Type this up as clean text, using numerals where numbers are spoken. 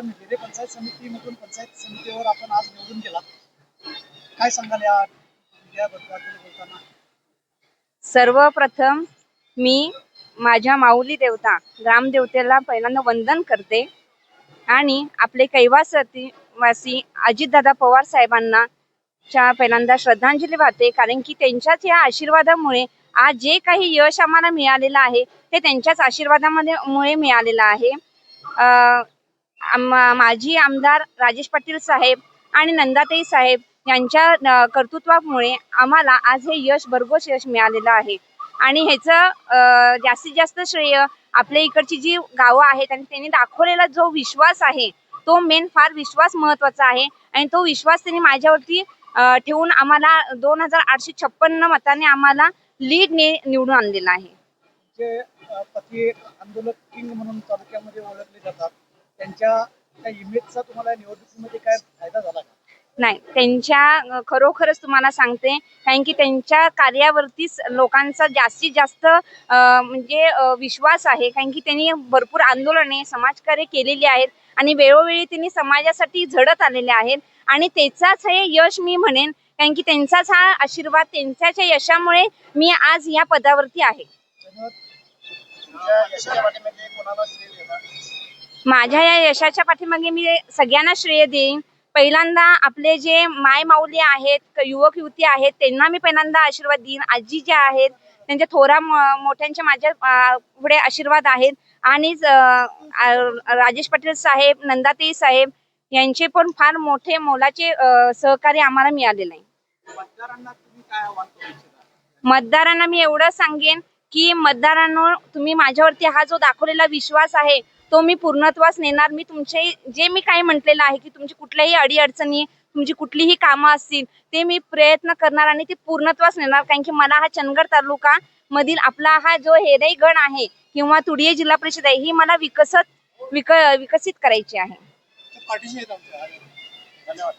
आपण विरे पंचायत समितीमधून पंचायत समितीवर आपण आज निवडून गेला, काय सांगाल याबद्दल बोलताना? सर्वप्रथम मी माझ्या माऊली देवता ग्रामदेवतेला पहिल्यांदा वंदन करते आणि आपले कैवासी अजितदादा पवार साहेबांना पहिल्यांदा श्रद्धांजली वाहते, कारण की त्यांच्याच या आशीर्वादामुळे आज जे काही यश आम्हाला मिळालेलं आहे ते त्यांच्याच आशीर्वादामुळे मिळालेलं आहे. माजी आमदार राजेश पाटील साहेब आणि नंदाताई साहेब यांच्या कर्तृत्वामुळे आम्हाला आज हे यश भरघोस यश मिळालेलं आहे. आणि ह्याचं जास्तीत जास्त श्रेय आपल्या इकडची जी गावं आहेत आणि त्यांनी दाखवलेला जो विश्वास आहे तो मेन फार विश्वास महत्वाचा आहे. आणि तो विश्वास त्यांनी माझ्यावरती ठेवून आम्हाला 2856 मताने आम्हाला लीडने निवडून आणलेला आहे. जे पती आंदोलक किंग म्हणून तालुक्यामध्ये ओळखले जातात, त्यांच्या त्या इमेजचा तुम्हाला निवडणुकीमध्ये काय फायदा झाला का? नाही, त्यांच्या खरोखरच तुम्हाला सांगते, कारण की त्यांच्या कार्यावरतीच लोकांचा जास्तीत जास्त म्हणजे विश्वास आहे. कारण की त्यांनी भरपूर आंदोलने समाजकार्य केलेली आहेत आणि वेळोवेळी त्यांनी समाजासाठी झडत आलेले आहेत. आणि त्याचाच हे यश मी म्हणेन, कारण की त्यांचाच हा आशीर्वाद, त्यांच्याच यशामुळे मी आज या पदावरती आहे. माझ्या या यशाच्या पाठीमागे मी सगळ्यांना श्रेय देईन. पहिल्यांदा आपले जे माय माऊली आहेत, युवक युवती आहेत, त्यांना मी पहिल्यांदा आशीर्वाद देईन. आजी ज्या आहेत त्यांच्या थोरा मोठ्यांचे माझ्या पुढे आशीर्वाद आहेत. आणि राजेश पाटील साहेब, नंदाताई साहेब यांचे पण फार मोठे मोलाचे सहकार्य आम्हाला मिळालेलं आहे. मतदारांना मी एवढं सांगेन की मतदारांनो, तुम्ही माझ्यावरती हा जो दाखवलेला विश्वास आहे तो मी पूर्णत्वास नेणार. मी तुमचे जे मी काही म्हटलेलं आहे की तुमची कुठल्याही अडीअडचणी, तुमची कुठलीही कामं असतील ते मी प्रयत्न करणार आणि ते पूर्णत्वास नेणार. कारण की मला हा चंदगड तालुका मधील आपला हा जो हेराई गण आहे किंवा तुडिये जिल्हा परिषद आहे ही मला विकसित करायची आहे. धन्यवाद.